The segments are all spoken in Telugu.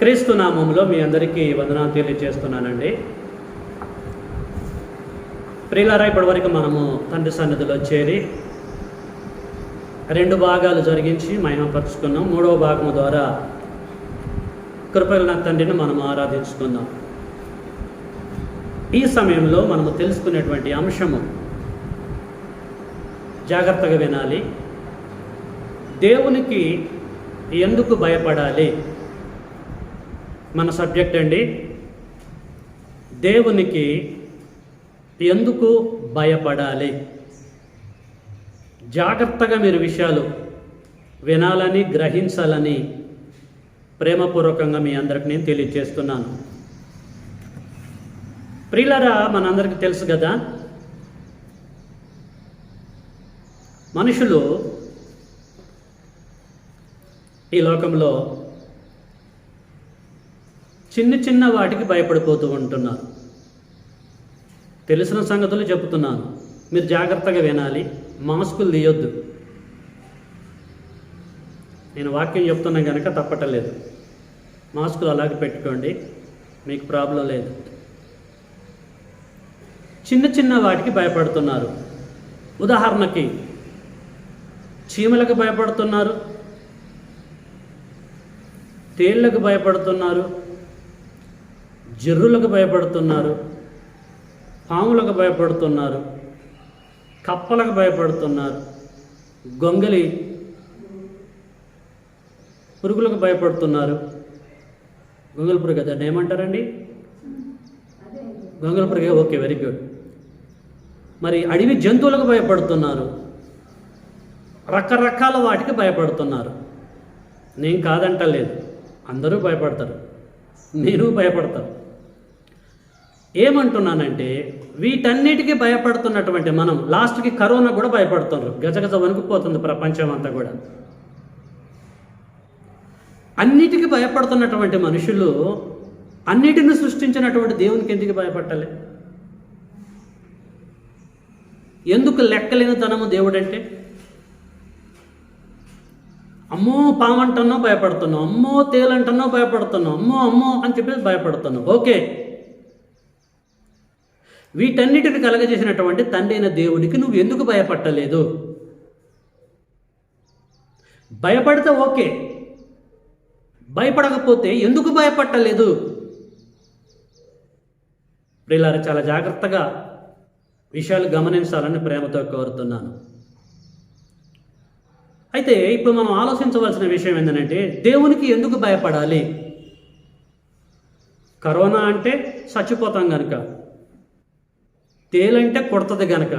క్రీస్తు నామంలో మీ అందరికీ వందనాలు తెలియజేస్తున్నానండి. ప్రియులారా, ఇప్పటి వరకు మనము తండ్రి సన్నిధిలో చేరి 2 భాగాలు జరిగించి మహిమపరుచుకున్నాం. 3వ భాగము ద్వారా కృపగల తండ్రిని మనము ఆరాధించుకుందాం. ఈ సమయంలో మనము తెలుసుకునేటువంటి అంశము జాగ్రత్తగా వినాలి. దేవునికి ఎందుకు భయపడాలి? మన సబ్జెక్ట్ అండి. దేవునికి ఎందుకు భయపడాలి? జాగ్రత్తగా మీరు విషయాలు వినాలని, గ్రహించాలని ప్రేమపూర్వకంగా మీ అందరికి నేను తెలియజేస్తున్నాను. ప్రియులారా, మనందరికీ తెలుసు కదా, మనుషులు ఈ లోకంలో చిన్న చిన్న వాటికి భయపడిపోతూ ఉంటున్నారు. తెలిసిన సంగతులు చెబుతున్నాను, మీరు జాగ్రత్తగా వినాలి. మాస్కులు తీయొద్దు. నేను వాక్యం చెప్తున్నా కనుక తప్పటలేదు. మాస్కులు అలాగే పెట్టుకోండి, మీకు ప్రాబ్లం లేదు. చిన్న చిన్న వాటికి భయపడుతున్నారు. ఉదాహరణకి చీమలకు భయపడుతున్నారు, తేళ్లకు భయపడుతున్నారు, జర్రులకు భయపడుతున్నారు, పాములకు భయపడుతున్నారు, కప్పలకు భయపడుతున్నారు, గొంగలి పురుగులకు భయపడుతున్నారు. గొంగలి పురుగు దాన్ని ఏమంటారండి? గొంగలి పురుగే. Okay, very good. మరి అడవి జంతువులకు భయపడుతున్నారు, రకరకాల వాటికి భయపడుతున్నారు. నేను కాదంటలేదు, అందరూ భయపడతారు, నేను భయపడతాను. ఏమంటున్నానంటే, వీటన్నిటికీ భయపడుతున్నటువంటి మనం లాస్ట్కి కరోనా కూడా భయపడుతున్నారు. గజగజ వణుకుపోతుంది ప్రపంచం అంతా కూడా. అన్నిటికీ భయపడుతున్నటువంటి మనుషులు అన్నిటిని సృష్టించినటువంటి దేవునికి ఎందుకు భయపడాలి? ఎందుకు లెక్కలేని తనము దేవుడంటే? అమ్మో పామంటున్నావు భయపడుతున్నావు, అమ్మో తేలంటున్నావు భయపడుతున్నావు, అమ్మో అమ్మో అని చెప్పేసి భయపడుతున్నావు. ఓకే, వీటన్నిటిని కలగజేసినటువంటి తండ్రి అయిన దేవుడికి నువ్వు ఎందుకు భయపడలేదు? భయపడితే ఓకే, భయపడకపోతే ఎందుకు భయపడలేదు? ప్రియులారా, చాలా జాగ్రత్తగా విషయాలు గమనించాలని ప్రేమతో కోరుతున్నాను. అయితే ఇప్పుడు మనం ఆలోచించవలసిన విషయం ఏంటంటే, దేవునికి ఎందుకు భయపడాలి? కరోనా అంటే చచ్చిపోతాం కనుక, తేలంటే కొడుతుంది కనుక,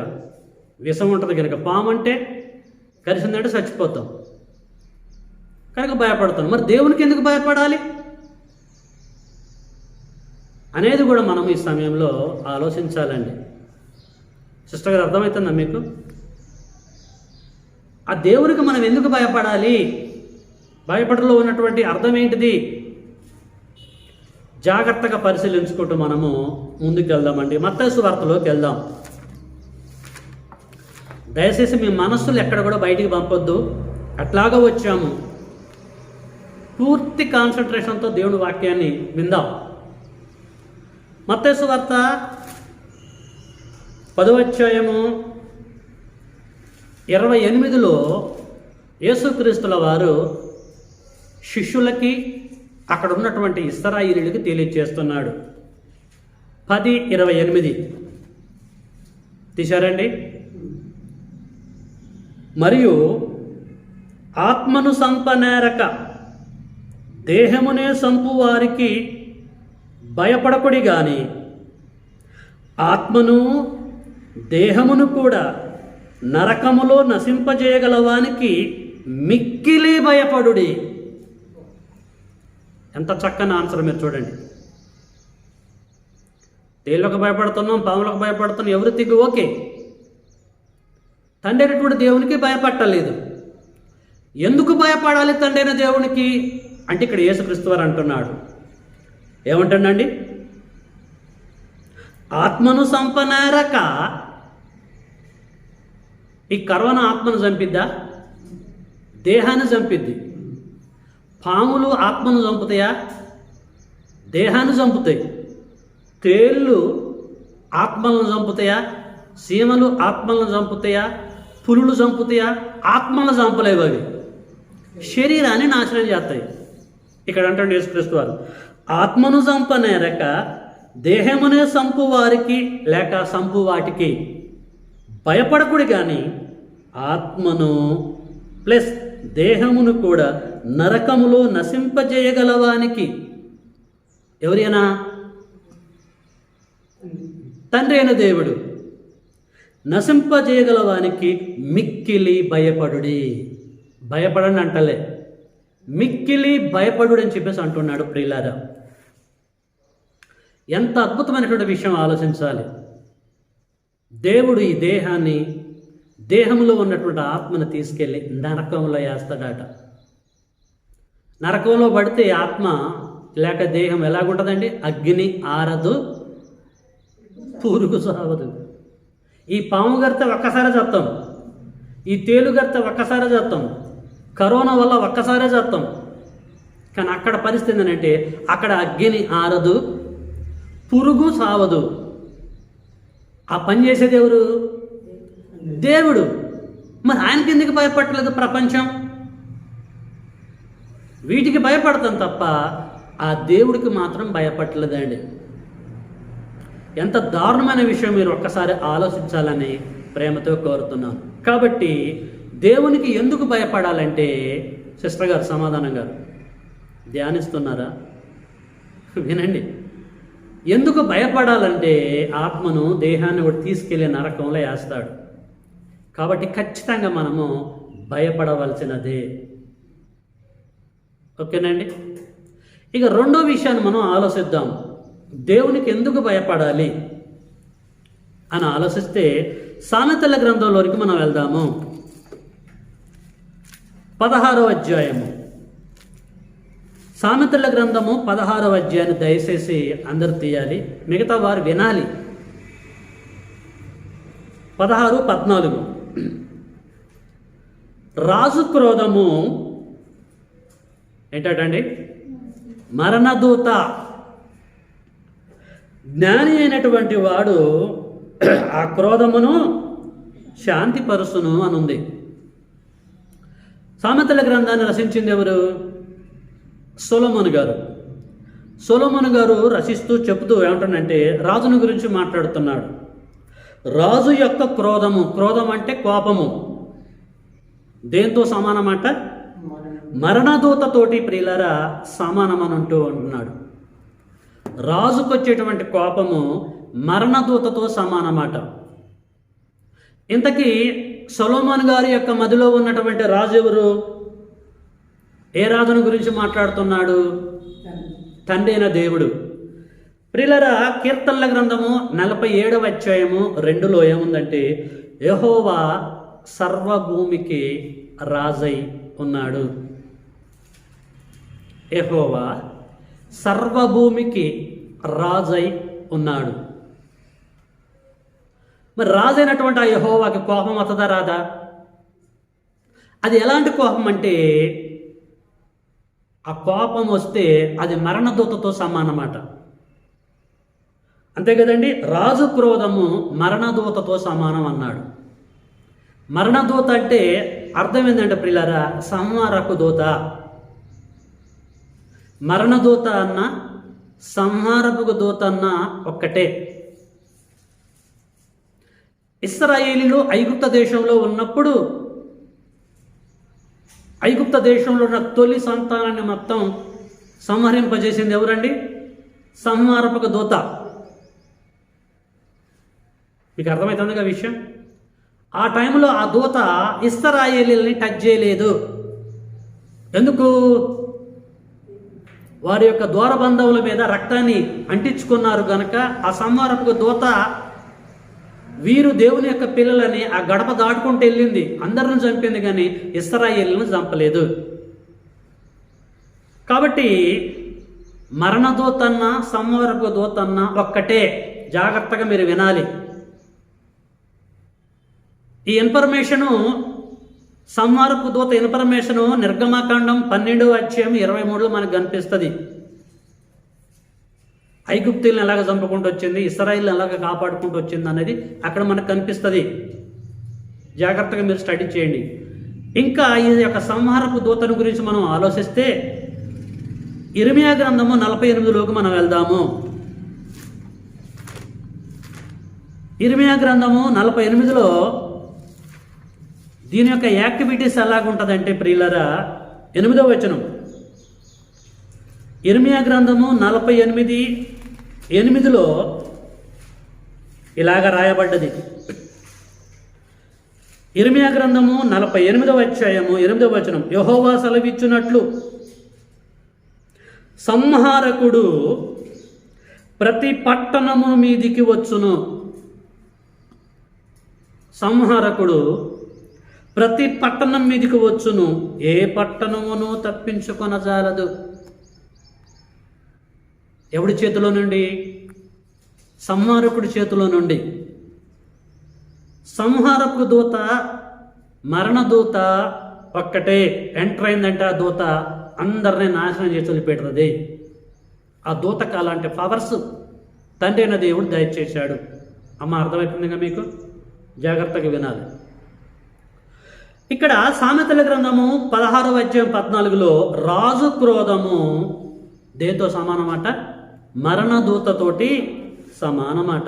విషం ఉంటుంది కనుక, పాము అంటే కరిసిందంటే చచ్చిపోతాం కనుక భయపడతాం. మరి దేవునికి ఎందుకు భయపడాలి అనేది కూడా మనం ఈ సమయంలో ఆలోచించాలండి. సిస్టర్ గారు, అర్థమవుతుందా మీకు? ఆ దేవునికి మనం ఎందుకు భయపడాలి? భయపడలో ఉన్నటువంటి అర్థం ఏంటిది? జాగ్రత్తగా పరిశీలించుకుంటూ మనము ముందుకు వెళ్దామండి. మత్తయి సువార్తలోకి వెళ్దాం. దయచేసి మీ మనస్సులు ఎక్కడ కూడా బయటికి పంపొద్దు. అట్లాగా వచ్చాము, పూర్తి కాన్సన్ట్రేషన్తో దేవుని వాక్యాన్ని విందాం. మత్తయి సువార్త 10వ అధ్యాయము 28లో యేసుక్రీస్తుల వారు శిష్యులకి, అక్కడ ఉన్నటువంటి ఇశ్రాయేలీయులకి తెలియజేస్తున్నాడు. 10:28 తీశారండి. మరియు ఆత్మను సంపనేరక దేహమునే సంపు వారికి భయపడకుడి గాని, ఆత్మను దేహమును కూడా నరకములో నశింపజేయగలవానికి మిక్కిలి భయపడుడి. ఎంత చక్కని ఆన్సర్ మీరు చూడండి. తేళ్లకు భయపడుతున్నాం, పాములకు భయపడుతున్నాం, ఎవరిథింగ్ ఓకే. తండ్రి అయినటువంటి దేవునికి భయపడలేదు. ఎందుకు భయపడాలి తండ్రి అయిన దేవునికి అంటే, ఇక్కడ యేసుక్రీస్తు వారు అంటున్నాడు. ఏమంటాడండి? ఆత్మను సంపనేరక. ఈ కరోనా ఆత్మను చంపిద్దా? దేహాన్ని చంపిద్ది. పాములు ఆత్మను చంపుతాయా? దేహాన్ని చంపుతాయి. తేళ్ళు ఆత్మలను చంపుతాయా? సీమలు ఆత్మలను చంపుతాయా? పులులు చంపుతాయా? ఆత్మలను చంపలేవు. అవి శరీరాన్ని నాశనం చేస్తాయి. ఇక్కడ అంటాడు యేసుక్రీస్తు వారు, ఆత్మను చంపనేరక దేహమునే సంపు వారికి లేక సంపు వాటికి భయపడకుడి, కానీ ఆత్మను ప్లస్ దేహమును కూడా నరకములో నశింపజేయగలవానికి, ఎవరైనా తండ్రి అయిన దేవుడు నశింపజేయగలవానికి మిక్కిలి భయపడుడి. భయపడండి అంటలే, మిక్కిలి భయపడుడు అని చెప్పేసి అంటున్నాడు. ప్రియులారా, ఎంత అద్భుతమైనటువంటి విషయం ఆలోచించాలి. దేవుడు ఈ దేహాన్ని, దేహంలో ఉన్నటువంటి ఆత్మను తీసుకెళ్ళి నరకంలో వేస్తాడట. నరకంలో పడితే ఆత్మ లేక దేహం ఎలాగుంటుందండి? అగ్ని ఆరదు, పురుగు సావదు. ఈ పాము గర్త ఒక్కసారే చేస్తాం, ఈ తేలు గర్త ఒక్కసారే చేస్తాం, కరోనా వల్ల ఒక్కసారే చేస్తాం. కానీ అక్కడ పరిస్థితి ఏంటంటే అక్కడ అగ్ని ఆరదు, పురుగు సావదు. ఆ పని చేసేది ఎవరు? దేవుడు. మరి ఆయనకి ఎందుకు భయపడలేదు ప్రపంచం? వీటికి భయపడతాం తప్ప ఆ దేవుడికి మాత్రం భయపడలేదండి. ఎంత దారుణమైన విషయం మీరు ఒక్కసారి ఆలోచించాలని ప్రేమతో కోరుతున్నాను. కాబట్టి దేవునికి ఎందుకు భయపడాలంటే, సిస్టర్ గారు సమాధానం గారు ధ్యానిస్తున్నారా? వినండి. ఎందుకు భయపడాలంటే ఆత్మను, దేహాన్ని కూడా తీసుకెళ్ళి నరకంలో వేస్తాడు. కాబట్టి ఖచ్చితంగా మనము భయపడవలసినదే. ఓకేనండి. ఇక రెండో విషయాన్ని మనం ఆలోచిద్దాం. దేవునికి ఎందుకు భయపడాలి అని ఆలోచిస్తే సామెతల గ్రంథంలోనికి మనం వెళ్దాము. 16వ అధ్యాయము, సామెతల గ్రంథము 16వ అధ్యాయాన్ని దయచేసి అందరు తీయాలి, మిగతా వారు వినాలి. 16, 14. రాజు క్రోధము ఏంటండి? మరణదూత. జ్ఞాని అయినటువంటి వాడు ఆ క్రోధమును శాంతిపరుసును అనుంది. సామెతల గ్రంథాన్ని రచించింది ఎవరు? సొలొమోను గారు. సొలొమోను గారు రచిస్తూ చెబుతూ ఏమంటాడంటే రాజుని గురించి మాట్లాడుతున్నాడు. రాజు యొక్క క్రోధము, క్రోధం అంటే కోపము, దేంతో సమానమాట? మరణదూతతోటి ప్రియులారా సమానమని అంటూ ఉంటున్నాడు. రాజుకు వచ్చేటువంటి కోపము మరణదూతతో సమానమాట. ఇంతకీ సొలొమోను గారి యొక్క మదిలో ఉన్నటువంటి రాజు ఎవరు? ఏ రాజుని గురించి మాట్లాడుతున్నాడు? తండ్రి అయిన దేవుడు. ప్రియులారా, కీర్తనల గ్రంథము 47వ అధ్యాయము 2లో ఏముందంటే యెహోవా సర్వభూమికి రాజై ఉన్నాడు. యెహోవా సర్వభూమికి రాజై ఉన్నాడు. మరి రాజైనటువంటి ఆ యెహోవాకి కోపం వస్తుందా రాదా? అది ఎలాంటి కోపం అంటే ఆ కోపం వస్తే అది మరణదూతతో సమానమాట. అంతే కదండి. రాజు క్రోధము మరణదూతతో సమానం అన్నాడు. మరణదూత అంటే అర్థం ఏంటంటే ప్రియులారా, సంహారపు దూత. మరణదూత అన్న సంహారపు దూత అన్న ఒక్కటే. ఇశ్రాయేలీలు ఐగుప్త దేశంలో ఉన్నప్పుడు ఐగుప్త దేశంలో ఉన్న తొలి సంతానాన్ని మొత్తం సంహరింపజేసింది ఎవరండి? సంహారపక దూత. మీకు అర్థమవుతుందిగా విషయం. ఆ టైంలో ఆ దూత ఇశ్రాయేలీల్ని టచ్ చేయలేదు. ఎందుకు? వారి యొక్క ద్వారబంధముల మీద రక్తాన్ని అంటించుకున్నారు గనక ఆ సంహారపక దూత వీరు దేవుని యొక్క పిల్లలని ఆ గడప దాటుకుంటూ వెళ్ళింది, అందరిని చంపింది, కానీ ఇశ్రాయేలును చంపలేదు. కాబట్టి మరణదూతన్న సంహారపు దూతన్న ఒక్కటే. జాగ్రత్తగా మీరు వినాలి. ఈ ఇన్ఫర్మేషను, సంహారపు దూత ఇన్ఫర్మేషను నిర్గమాకాండం 12వ అధ్యాయం 23లో మనకు కనిపిస్తుంది. ఐగుప్తులను ఎలాగ చంపుకుంటూ వచ్చింది, ఇశ్రాయేలుని ఎలాగ కాపాడుకుంటూ వచ్చింది అనేది అక్కడ మనకు కనిపిస్తుంది. జాగ్రత్తగా మీరు స్టడీ చేయండి. ఇంకా ఈ యొక్క సంహారపు దూతను గురించి మనం ఆలోచిస్తే ఇర్మియా గ్రంథము 48లోకి మనం వెళ్దాము. ఇర్మియా గ్రంథము 48లో దీని యొక్క యాక్టివిటీస్ ఎలాగుంటుందంటే ప్రియులరా, 8వ వచనం. ఇర్మియా గ్రంథము 48:8లో ఇలాగ రాయబడ్డది. ఇర్మియా గ్రంథము 48వ అధ్యాయము 8వ వచనం. యెహోవా సెలవిచ్చునట్లు సంహారకుడు ప్రతి పట్టణము మీదికి వచ్చును. సంహారకుడు ప్రతి పట్టణం మీదికి వచ్చును, ఏ పట్టణమును తప్పించుకొనజాలదు. ఎవడి చేతిలో నుండి? సంహారకుడి చేతిలో నుండి. సంహారపు దూత, మరణదూత ఒక్కటే ఎంటర్ అయిందంటే ఆ దూత అందరినీ నాశనం చేసి వదిలిపెడుతుంది. ఆ దూతకు అలాంటి పవర్స్ తండ్రి అయిన దేవుడు దయచేశాడు. అమ్మ, అర్థమవుతుందిగా మీకు? జాగ్రత్తగా వినాలి. ఇక్కడ సామెతల గ్రంథము 16వ అధ్యాయం 14లో రాజు క్రోధము దేంతో సమానమాట? మరణదూతతోటి సమానమాట.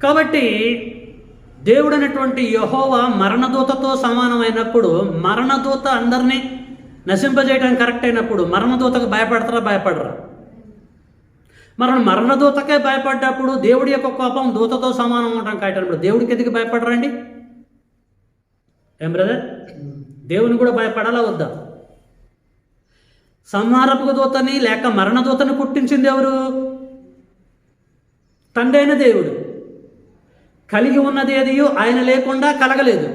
కాబట్టి దేవుడైనటువంటి యెహోవా మరణదూతతో సమానమైనప్పుడు, మరణదూత అందరినీ నశింపజేయడం కరెక్ట్ అయినప్పుడు మరణదూతకు భయపడతారా? భయపడరా? మరణదూతకే భయపడ్డప్పుడు దేవుడి యొక్క కోపం దూతతో సమానం ఉండడం కాయటప్పుడు దేవుడికి ఎందుకు భయపడరండి? ఏం బ్రదర్, దేవుని కూడా భయపడాలా వద్దా? సంహారపు దూతని లేక మరణదూతని పుట్టించింది ఎవరు? తండ్రి అయిన దేవుడు. కలిగి ఉన్నది ఏది ఆయన లేకుండా కలగలేదు.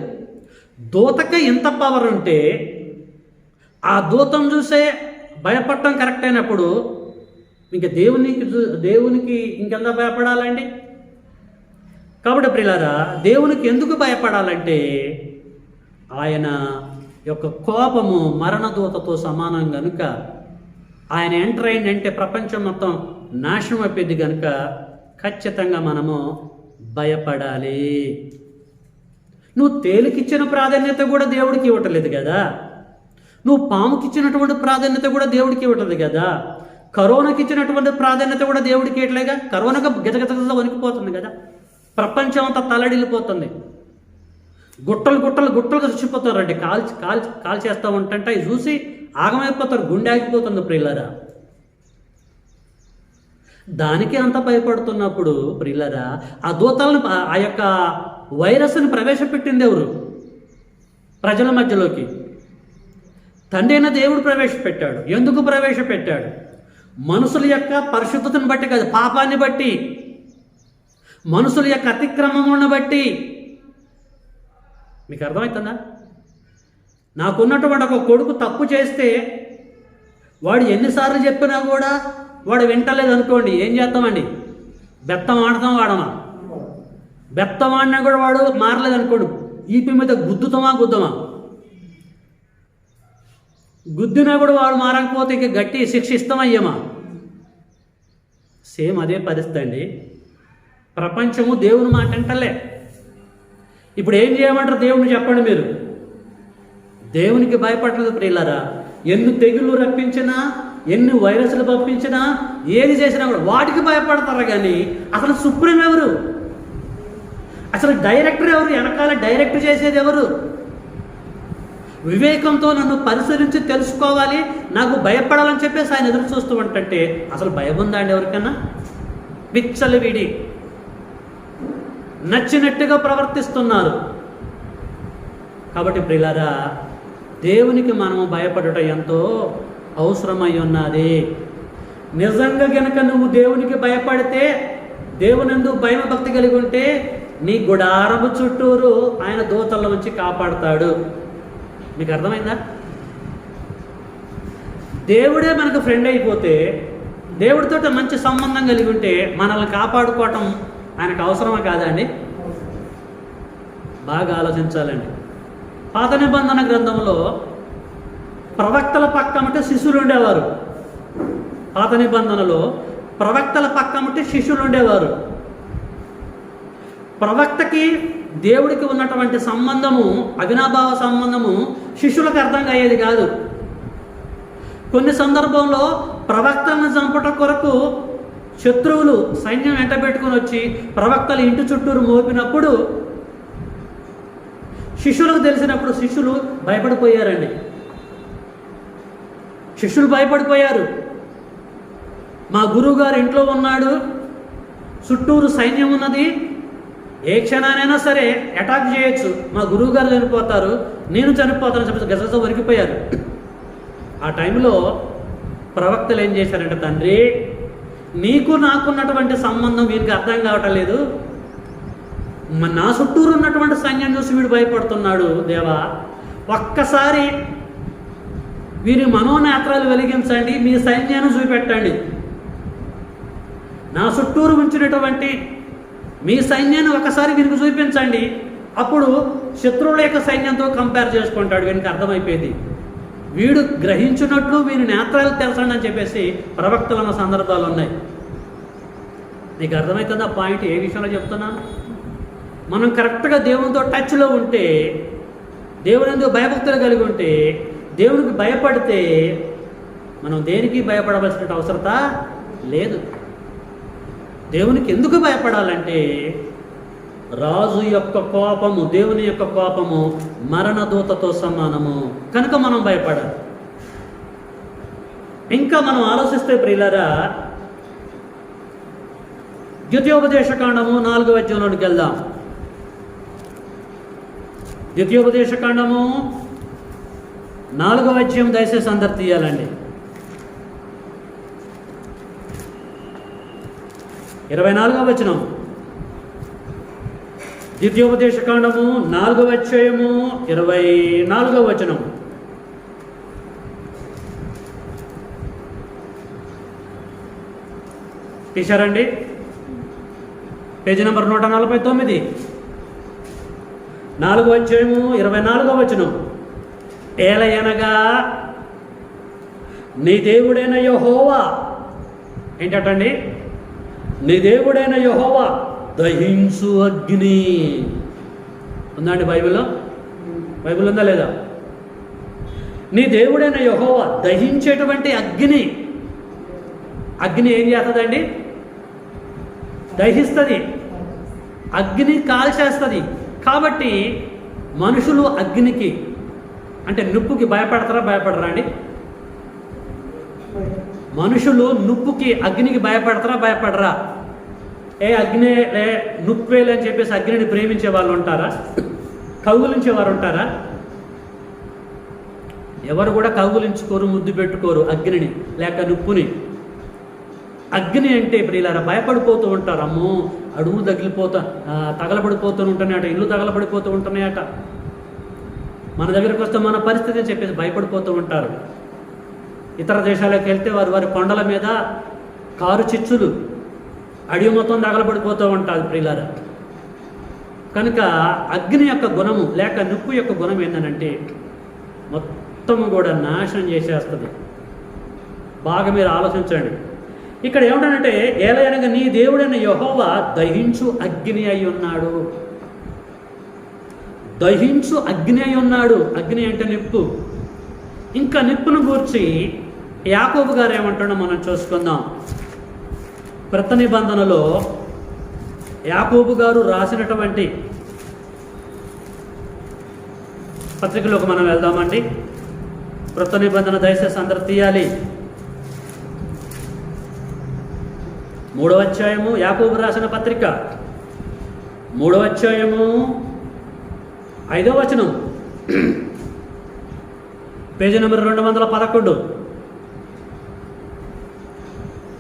దూతకి ఎంత పవర్ ఉంటే ఆ దూతం చూసే భయపడటం కరెక్ట్ అయినప్పుడు ఇంకా దేవునికి ఇంకెంత భయపడాలండి? కాబట్టి ప్రియులారా, దేవునికి ఎందుకు భయపడాలంటే ఆయన యొక్క కోపము మరణదూతతో సమానం కనుక, ఆయన ఎంటర్ అయిందంటే ప్రపంచం మొత్తం నాశనం అయిపోయింది కనుక ఖచ్చితంగా మనము భయపడాలి. నువ్వు తేలికిచ్చిన ప్రాధాన్యత కూడా దేవుడికి ఇవ్వట్లేదు కదా. నువ్వు పాముకి ఇచ్చినటువంటి ప్రాధాన్యత కూడా దేవుడికి ఇవ్వట్లేదు కదా. కరోనాకి ఇచ్చినటువంటి ప్రాధాన్యత కూడా దేవుడికి ఇవ్వట్లేగా. కరోనాగా గజగజగజ వణికిపోతుంది కదా. ప్రపంచం అంతా తల్లడిల్లిపోతుంది. గుట్టలుగా చచ్చిపోతారండి. కాల్ చేస్తూ ఉంటే అవి చూసి ఆగమైపోతారు. గుండె ఆగిపోతుంది ప్రియులరా. దానికి అంత భయపడుతున్నప్పుడు ప్రియులరా, ఆ దూతలను, ఆ యొక్క వైరస్ని ప్రవేశపెట్టింది ఎవరు? ప్రజల మధ్యలోకి తండ్రి అయిన దేవుడు ప్రవేశపెట్టాడు. ఎందుకు ప్రవేశపెట్టాడు? మనుషుల యొక్క పరిశుద్ధతను బట్టి కాదు, పాపాన్ని బట్టి, మనుషుల యొక్క అతిక్రమములను బట్టి. మీకు అర్థమవుతుందా? నాకున్నటువంటి ఒక కొడుకు తప్పు చేస్తే వాడు ఎన్నిసార్లు చెప్పినా కూడా వాడు వింటలేదు అనుకోండి, ఏం చేస్తామండి? బెత్తం ఆడతాం వాడమా? బెత్తం ఆడినా కూడా వాడు మారలేదు అనుకోండి, ఈపి మీద గుద్దుతామా? గుద్దినా కూడా వాడు మారకపోతే ఇక గట్టి శిక్ష ఇస్తామయ్యమా? సేమ్ అదే పరిస్థితి అండి. ప్రపంచము దేవుని మాట అంటలే. ఇప్పుడు ఏం చేయమంటారు? దేవుని చెప్పండి మీరు. దేవునికి భయపడలేదు ప్రియులారా. ఎన్ని తెగుళ్ళు రప్పించినా, ఎన్ని వైరస్లు పంపించినా, ఏది చేసినా కూడా వాటికి భయపడతారు. కానీ అసలు సుప్రీం ఎవరు? అసలు డైరెక్టర్ ఎవరు? వెనకాల డైరెక్ట్ చేసేది ఎవరు? వివేకంతో నన్ను పరిశీలించి తెలుసుకోవాలి, నాకు భయపడాలని చెప్పేసి ఆయన ఎదురు చూస్తూ ఉంటే అసలు భయం ఉందా అండి ఎవరికన్నా? పిచ్చలు వీడి నచ్చినట్టుగా ప్రవర్తిస్తున్నారు. కాబట్టి ప్రియులారా, దేవునికి మనము భయపడటం ఎంతో అవసరమై ఉన్నది. నిజంగా గనక నువ్వు దేవునికి భయపడితే, దేవునందు భయం భక్తి కలిగి ఉంటే, నీ గుడారము చుట్టూరు ఆయన దూతల నుంచి కాపాడుతాడు. మీకు అర్థమైందా? దేవుడే మనకు ఫ్రెండ్ అయిపోతే, దేవుడితో మంచి సంబంధం కలిగి ఉంటే మనల్ని కాపాడుకోవటం ఆయనకు అవసరమా కాదా అండి? బాగా ఆలోచించాలండి. పాత నిబంధన గ్రంథంలో ప్రవక్తల పక్కమంటే శిష్యులు ఉండేవారు. పాత నిబంధనలో ప్రవక్తల పక్కముంటే శిష్యులు ఉండేవారు. ప్రవక్తకి దేవుడికి ఉన్నటువంటి సంబంధము, అవినాభావ సంబంధము శిష్యులకు అర్థం అయ్యేది కాదు. కొన్ని సందర్భంలో ప్రవక్తలను చంపట కొరకు శత్రువులు సైన్యం వెంట పెట్టుకుని వచ్చి ప్రవక్తల ఇంటి చుట్టూరు మోపినప్పుడు శిష్యులకు తెలిసినప్పుడు శిష్యులు భయపడిపోయారండి. శిష్యులు భయపడిపోయారు. మా గురువు గారు ఇంట్లో ఉన్నాడు, చుట్టూరు సైన్యం ఉన్నది, ఏ క్షణానైనా సరే అటాక్ చేయొచ్చు, మా గురువు గారు చనిపోతారు, నేను చనిపోతానని చెప్పేసి గజగజ వణికిపోయారు. ఆ టైంలో ప్రవక్తలు ఏం చేశారంటే, తండ్రి నీకు నాకున్నటువంటి సంబంధం వీరికి అర్థం కావటం లేదు, నా చుట్టూరు ఉన్నటువంటి సైన్యం చూసి వీడు భయపడుతున్నాడు, దేవా ఒక్కసారి వీరి మనోనేత్రాలు వెలిగించండి, మీ సైన్యాన్ని చూపెట్టండి, నా చుట్టూరు ఉంచినటువంటి మీ సైన్యాన్ని ఒకసారి వీరికి చూపించండి, అప్పుడు శత్రువుల యొక్క సైన్యంతో కంపేర్ చేసుకుంటాడు, వీరికి అర్థమైపోయింది, వీడు గ్రహించినట్లు వీరి నేత్రాలు తెలసండి అని చెప్పేసి ప్రవక్తలు అన్న సందర్భాలు ఉన్నాయి. నీకు అర్థమవుతుందా పాయింట్? ఏ విషయంలో చెప్తున్నాను? మనం కరెక్ట్గా దేవునితో టచ్లో ఉంటే, దేవుని ఎందుకు భయభక్తులు కలిగి ఉంటే, దేవునికి భయపడితే మనం దేనికి భయపడవలసిన అవసరత లేదు. దేవునికి ఎందుకు భయపడాలంటే, రాజు యొక్క కోపము, దేవుని యొక్క కోపము మరణదూతతో సమానము కనుక మనం భయపడాలి. ఇంకా మనం ఆలోచిస్తే ప్రియులారా, ద్వితీయోపదేశకాండము 4వ అధ్యాయంలోకి వెళ్దాం. ద్వితీయోపదేశకాండము 4వ అధ్యాయం దయచేసి అందరు తీయాలండి. 24వ వచనం. ద్వితీయోపదేశకాండము 4వ అధ్యాయము 24వ వచనం. తీశారండి? పేజీ నెంబర్ 149, 4వ అధ్యాయము 24వ వచనం. ఏలయనగా నీ దేవుడైన యెహోవా, ఏంటండి? నీ దేవుడైన యెహోవా దహించు అగ్ని. ఉందండి బైబిల్లో? బైబిల్ ఉందా లేదా? నీ దేవుడైన యెహోవా దహించేటువంటి అగ్ని. అగ్ని ఏం చేస్తుందండి? దహిస్తుంది, అగ్ని కాల్చేస్తుంది. కాబట్టి మనుషులు అగ్నికి అంటే నిప్పుకి భయపడతారా భయపడరా అండి? మనుషులు నిప్పుకి అగ్నికి భయపడతారా భయపడరా? అగ్ని నుప్పేలు అని చెప్పేసి అగ్నిని ప్రేమించే వాళ్ళు ఉంటారా? కౌగులించేవారు ఉంటారా? ఎవరు కూడా కౌగులించుకోరు, ముద్దు పెట్టుకోరు అగ్నిని లేక నిప్పుని. అగ్ని అంటే ప్రియులారా భయపడిపోతూ ఉంటారు. అమ్మో అడుగు తగలబడిపోతూ ఉంటున్నాయట, ఇల్లు తగలబడిపోతూ ఉంటున్నాయట, మన దగ్గరకు వస్తే మన పరిస్థితి అని చెప్పేసి భయపడిపోతూ ఉంటారు. ఇతర దేశాలకు వెళ్తే వారి కొండల మీద కారు చిచ్చులు, అడివి మొత్తం తగలబడిపోతూ ఉంటారు ప్రియులారా. కనుక అగ్ని యొక్క గుణము లేక నిప్పు యొక్క గుణం ఏంటంటే మొత్తం కూడా నాశనం చేసేస్తుంది. బాగా మీరు ఆలోచించండి. ఇక్కడ ఏమిటంటే, ఏలయనగా నీ దేవుడైన యెహోవా దహించు అగ్ని అయి ఉన్నాడు. దహించు అగ్ని అయి ఉన్నాడు. అగ్ని అంటే నిప్పు. ఇంకా నిప్పును గూర్చి యాకోబు గారు ఏమంటాడో మనం చూసుకుందాం. క్రొత్త నిబంధనలో యాకోబు గారు రాసినటువంటి పత్రికలోకి మనం వెళ్దామండి. క్రొత్త నిబంధన దయచేసి అందరు తీయాలి. 3వ అధ్యాయము, యాకోబు రాసిన పత్రిక 3వ అధ్యాయము 5వ వచనం, పేజీ నెంబర్ 211.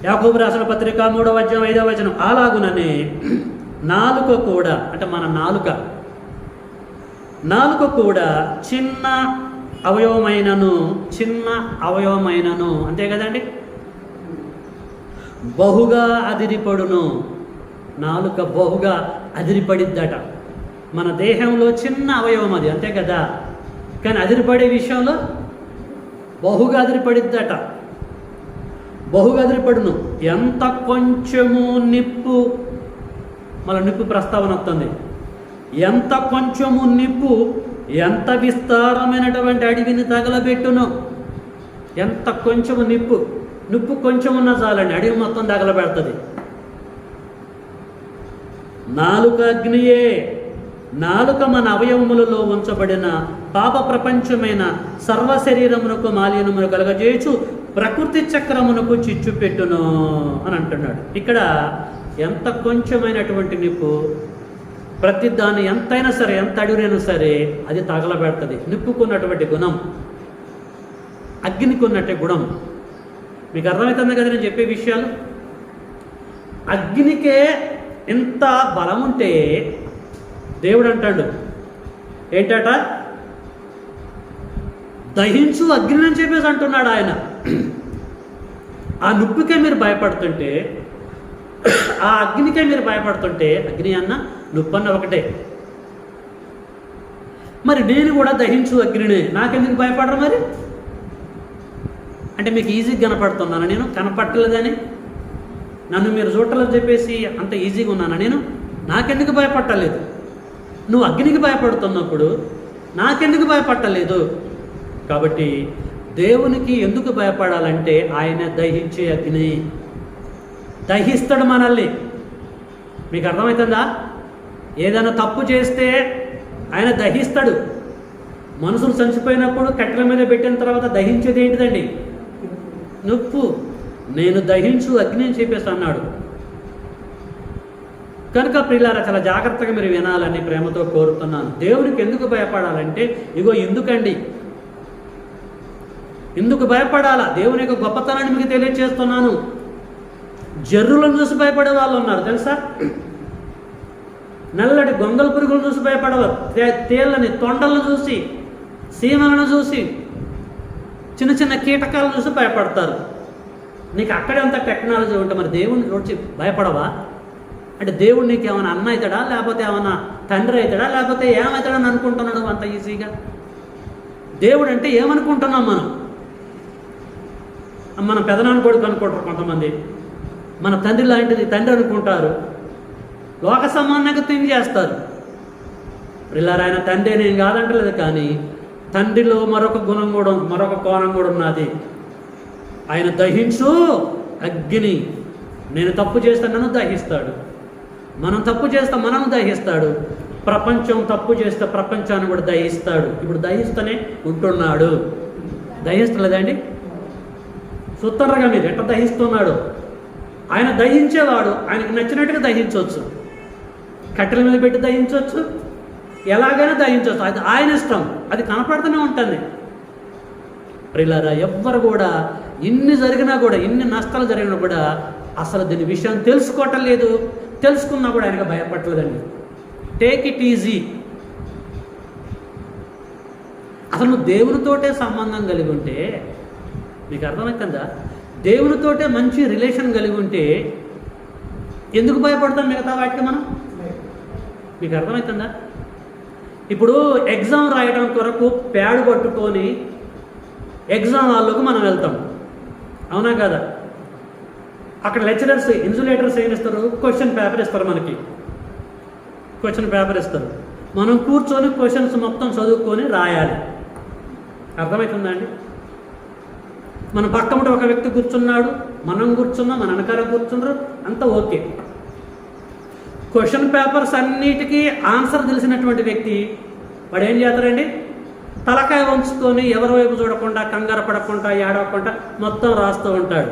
యాకోబు రాసిన పత్రిక 3వ అధ్యాయం 5వ వచనం. అలాగుననే నాలుక కూడా, అంటే మన నాలుక కూడా చిన్న అవయవమైనను అంతే కదండి, బహుగా అదిరిపడును. నాలుక బహుగా అదిరిపడిద్దట. మన దేహంలో చిన్న అవయవం అది, అంతే కదా, కానీ అదిరిపడే విషయంలో బహుగా అదిరిపడిద్దట. బహుగా అదిరిపడును. ఎంత కొంచెము నిప్పు, మళ్ళీ నిప్పు ప్రస్తావన వస్తుంది. ఎంత కొంచెము నిప్పు ఎంత విస్తారమైనటువంటి అడవిని తగలబెట్టును. ఎంత కొంచెము నిప్పు కొంచెం ఉన్నా చాలండి, అడవి మొత్తం తగలబెడుతుంది. నాలుక అగ్నియే, నాలుక మన అవయవములలో ఉంచబడిన పాప ప్రపంచమైన సర్వ శరీరమునకు మాలిన్యమును కలగజేయచ్చు, ప్రకృతి చక్రమునకు చిచ్చు పెట్టును అని అంటున్నాడు. ఇక్కడ ఎంత కొంచెమైనటువంటి నిప్పు ప్రతి దాన్ని ఎంతైనా సరే, ఎంత అడిగినా సరే అది తగలబెడుతుంది. నిప్పుకున్నటువంటి గుణం, అగ్నికి ఉన్నట్టే గుణం. మీకు అర్థమవుతుంది కదా నేను చెప్పే విషయాలు? అగ్నికే ఇంత బలం ఉంటే దేవుడు అంటాడు ఏంటట, దహించు అగ్ని అని చెప్పేసి అంటున్నాడు ఆయన. ఆ నిప్పుకే మీరు భయపడుతుంటే, ఆ అగ్నికే మీరు భయపడుతుంటే, అగ్ని అన్న నిప్పన్న ఒకటే. మరి నేను కూడా దహించు అగ్నినే, నాకెందుకు భయపడరు మరి? అంటే మీకు ఈజీగా కనపడుతున్నాను నేను? కనపట్టలేదని నన్ను మీరు చూడలేదు చెప్పేసి అంత ఈజీగా ఉన్నాను నేను? నాకెందుకు భయపట్టలేదు? నువ్వు అగ్నికి భయపడుతున్నప్పుడు నాకెందుకు భయపట్టలేదు? కాబట్టి దేవునికి ఎందుకు భయపడాలంటే ఆయన దహించే అగ్ని, దహిస్తాడు మనల్ని. మీకు అర్థమవుతుందా? ఏదైనా తప్పు చేస్తే ఆయన దహిస్తాడు. మనుషులు చనిపోయినప్పుడు కట్టెల మీద పెట్టిన తర్వాత దహించేది ఏంటిదండి? నిప్పు. నేను దహించు అగ్ని అని చెప్పేసి అన్నాడు. కనుక ప్రియులారా, చాలా జాగ్రత్తగా మీరు వినాలని ప్రేమతో కోరుతున్నాను. దేవునికి ఎందుకు భయపడాలంటే ఇగో ఎందుకండి, ఎందుకు భయపడాలా? దేవుని యొక్క గొప్పతనాన్ని మీకు తెలియజేస్తున్నాను. జర్రులను చూసి భయపడే వాళ్ళు ఉన్నారు తెలుసా? నల్లటి గొంగల పురుగులను చూసి భయపడవారు, తేళ్ళని, తొండలను చూసి, సీమలను చూసి, చిన్న చిన్న కీటకాలను చూసి భయపడతారు. నీకు అక్కడే అంత టెక్నాలజీ ఉంటే మరి దేవుడిని చూసి భయపడవా? అంటే దేవుడు నీకు ఏమైనా అన్న అవుతాడా, లేకపోతే ఏమైనా తండ్రి అవుతాడా, లేకపోతే ఏమవుతాడని అనుకుంటున్నాడు అంత ఈజీగా? దేవుడు అంటే ఏమనుకుంటున్నాం మనం? మన పెదనాన్న కొడుకు అనుకుంటారు కొంతమంది, మన తండ్రి లాంటిది తండ్రి అనుకుంటారు, లోక సమానంగా థింక్ చేస్తారు. ఇలా ఆయన తండ్రి నేను కాదంటలేదు, కానీ తండ్రిలో మరొక గుణం కూడా, మరొక కోణం కూడా ఉన్నది. ఆయన దహించు అగ్ని. నేను తప్పు చేస్తే నన్ను దహిస్తాడు, మనం తప్పు చేస్తే మనము దహిస్తాడు, ప్రపంచం తప్పు చేస్తే ప్రపంచాన్ని కూడా దహిస్తాడు. ఇప్పుడు దహిస్తూనే ఉంటున్నాడు. దహిస్తలేదండి? సుత్తరగా మీరు ఎట్లా దహిస్తున్నాడు? ఆయన దహించేవాడు, ఆయనకు నచ్చినట్టుగా దహించవచ్చు. కట్టెల మీద పెట్టి దహించవచ్చు, ఎలాగైనా దహించవచ్చు. అది ఆయన ఇష్టం, అది కనపడుతూనే ఉంటుంది. ప్రియులారా, ఎవ్వరు కూడా ఇన్ని జరిగినా కూడా, ఇన్ని నష్టాలు జరిగినా కూడా అసలు దీని విషయం తెలుసుకోవటం లేదు. తెలుసుకున్నా కూడా ఆయనకు భయపడలేదండి. Take it easy. అసలు నువ్వు దేవునితోటే సంబంధం కలిగి ఉంటే, మీకు అర్థమవుతుందా? దేవునితోటే మంచి రిలేషన్ కలిగి ఉంటే ఎందుకు భయపడతాం మిగతా వాటికి మనం? మీకు అర్థమవుతుందా? ఇప్పుడు ఎగ్జామ్ రాయడం కొరకు ప్యాడ్ పట్టుకొని ఎగ్జామ్ హాల్లోకి మనం వెళ్తాం, అవునా కదా? అక్కడ లెక్చరర్స్, ఇన్సులేటర్స్ ఏం ఇస్తారు? క్వశ్చన్ పేపర్ ఇస్తారు. మనకి క్వశ్చన్ పేపర్ ఇస్తారు. మనం కూర్చొని క్వశ్చన్స్ మొత్తం చదువుకొని రాయాలి. అర్థమవుతుందా అండి? మన పక్కన ఒక వ్యక్తి కూర్చున్నాడు, మనం కూర్చున్నాం, మన వెనకాల కూర్చున్నారు, అంతా ఓకే. క్వశ్చన్ పేపర్స్ అన్నిటికీ ఆన్సర్ తెలిసినటువంటి వ్యక్తి వాడు ఏం చేస్తారండి? తలకాయ వంచుకొని ఎవరి వైపు చూడకుండా, కంగారు పడకుండా, ఏడవకుండా మొత్తం రాస్తూ ఉంటాడు.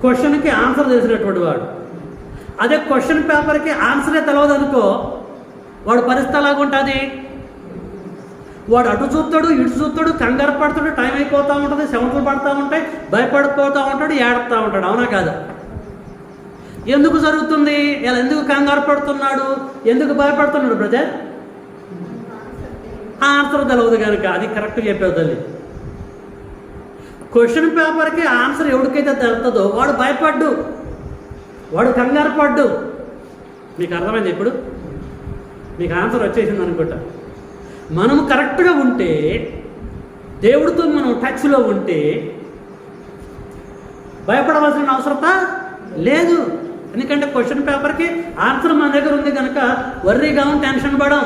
క్వశ్చన్కి ఆన్సర్ తెలిసినటువంటి వాడు. అదే క్వశ్చన్ పేపర్కి ఆన్సరే తెలియదు అనుకో, వాడు పరిస్థితి ఎలాగుంటుంది? వాడు అటు చూస్తాడు, ఇటు చూస్తాడు, కంగారు పడతాడు, టైం అయిపోతూ ఉంటుంది, సెవెంట్లు పడుతూ ఉంటాయి, భయపడిపోతూ ఉంటాడు, ఏడుతూ ఉంటాడు, అవునా కాదా? ఎందుకు జరుగుతుంది? ఇలా ఎందుకు కంగారు పడుతున్నాడు, ఎందుకు భయపడుతున్నాడు బ్రదర్? ఆన్సర్ తెలియదు కనుక. అది కరెక్ట్గా చెప్పేది తల్లి. క్వశ్చన్ పేపర్కి ఆన్సర్ ఎవరికైతే తెలుస్తుందో వాడు భయపడ్డు, వాడు కంగారు పడ్డు. మీకు అర్థమైంది? ఇప్పుడు మీకు ఆన్సర్ వచ్చేసింది అనుకుంటా. మనము కరెక్ట్గా ఉంటే, దేవుడితో మనం టచ్లో ఉంటే భయపడవలసిన అవసరత లేదు. ఎందుకంటే క్వశ్చన్ పేపర్కి ఆన్సర్ మన దగ్గర ఉంది కనుక వర్రీగా టెన్షన్ పడం.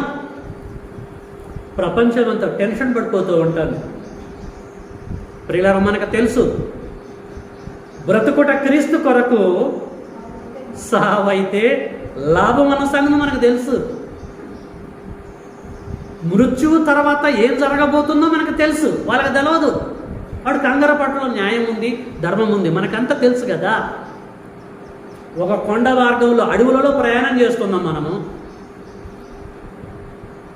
ప్రపంచం అంతా టెన్షన్ పడిపోతూ ఉంటాను. ప్రియులారా, మనకు తెలుసు బ్రతుకుట క్రీస్తు కొరకు, సావైతే లాభం అన్న సంగతి మనకు తెలుసు. మృత్యువు తర్వాత ఏం జరగబోతుందో మనకు తెలుసు, వాళ్ళకి తెలియదు. వాడు కంగారు పట్టలో న్యాయం ఉంది, ధర్మం ఉంది, మనకంతా తెలుసు కదా. ఒక కొండ మార్గంలో అడవులలో ప్రయాణం చేస్తున్నాం మనము.